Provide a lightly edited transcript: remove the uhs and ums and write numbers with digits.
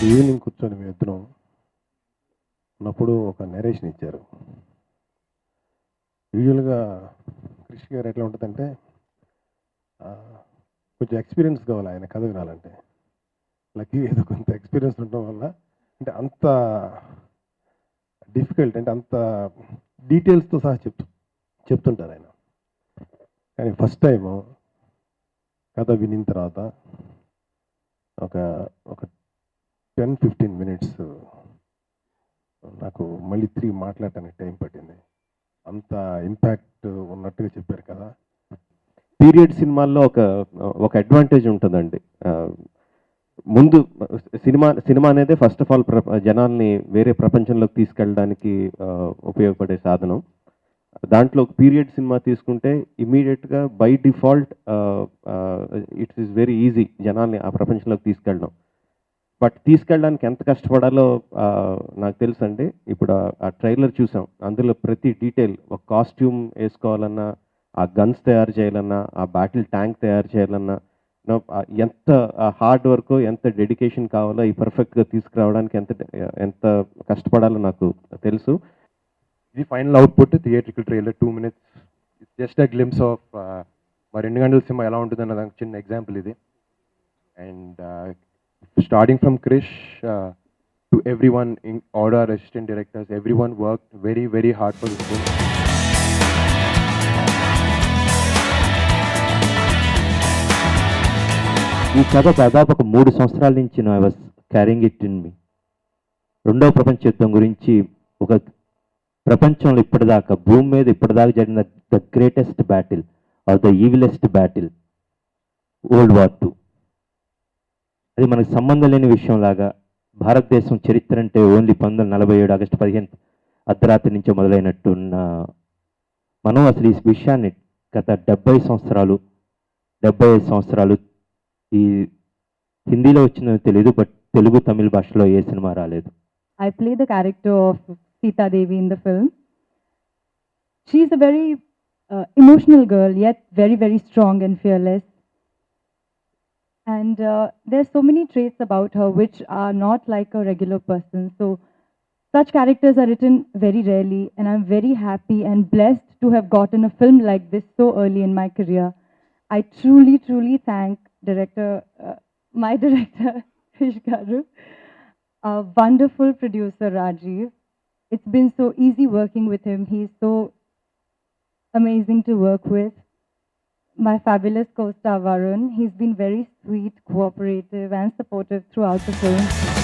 Evening కూర్చొని మేము ఇద్దరం ఉన్నప్పుడు ఒక నెరేషన్ ఇచ్చారు. యూజువల్గా క్రిష్ గారు ఎట్లా ఉంటుందంటే కొంచెం ఎక్స్పీరియన్స్ కావాలి ఆయన కథ వినాలంటే. లక్కీ ఏదో కొంత ఎక్స్పీరియన్స్ ఉండడం వల్ల అంటే అంత డిఫికల్ట్ అంటే అంత డీటెయిల్స్తో సహా చెప్తుంటారు ఆయన. కానీ ఫస్ట్ టైము కథ వినిన తర్వాత ఒక ఒక 10-15 మినిట్స్ నాకు మళ్ళీ తిరిగి మాట్లాడటానికి టైం పట్టింది. అంత ఇంపాక్ట్ ఉన్నట్టుగా చెప్పారు కదా. పీరియడ్ సినిమాల్లో ఒక అడ్వాంటేజ్ ఉంటుందండి. ముందు సినిమా అనేది ఫస్ట్ ఆఫ్ ఆల్ జనాల్ని వేరే ప్రపంచంలోకి తీసుకెళ్ళడానికి ఉపయోగపడే సాధనం. దాంట్లో ఒక పీరియడ్ సినిమా తీసుకుంటే ఇమీడియట్గా by default it's is very easy జనాల్ని ఆ ప్రపంచంలోకి తీసుకెళ్ళడం. బట్ తీసుకెళ్ళడానికి ఎంత కష్టపడాలో నాకు తెలుసండి. ఇప్పుడు ఆ ట్రైలర్ చూసాం, అందులో ప్రతి డీటెయిల్, ఒక కాస్ట్యూమ్ వేసుకోవాలన్నా, ఆ గన్స్ తయారు చేయాలన్నా, ఆ బ్యాటిల్ ట్యాంక్ తయారు చేయాలన్నా, ఎంత హార్డ్ వర్క్, ఎంత డెడికేషన్ కావాలో ఈ పర్ఫెక్ట్గా తీసుకురావడానికి ఎంత కష్టపడాలో నాకు తెలుసు. ఇది final output theatrical trailer 2 minutes. It's just a glimpse of మా 2 గంటల సినిమా ఎలా ఉంటుందన్న దానికి చిన్న ఎగ్జాంపుల్ ఇది. And starting from Krish to everyone, in all our assistant directors, everyone worked very, very hard for this film. ఈ కథ దాదాపు ఒక 3 సంవత్సరాల నుంచి I was carrying it in me. రెండవ ప్రపంచ యుద్ధం గురించి, ఒక ప్రపంచంలో ఇప్పటిదాకా, భూమి మీద ఇప్పటిదాకా జరిగిన the greatest battle or the evilest battle, world war 2. అది మనకు సంబంధం లేని విషయంలాగా, భారతదేశం చరిత్ర అంటే ఓన్లీ 1947 ఆగస్టు 15 అర్ధరాత్రి నుంచే మొదలైనట్టున్న మనం అసలు ఈ విషయాన్ని గత 75 సంవత్సరాలు ఈ హిందీలో వచ్చిందో తెలియదు, బట్ తెలుగు తమిళ భాషలో ఏ సినిమా రాలేదు. I play the character of Sita Devi in the film. She's a very emotional girl, yet very, very strong and fearless. And there's so many traits about her which are not like a regular person. So such characters are written very rarely, and I'm very happy and blessed to have gotten a film like this so early in my career. I truly, truly thank my director, Krish Garu, our wonderful producer, Rajiv. It's been so easy working with him. He's so amazing to work with. My fabulous co-star, Varun. He's been very sweet, cooperative, and supportive throughout the film.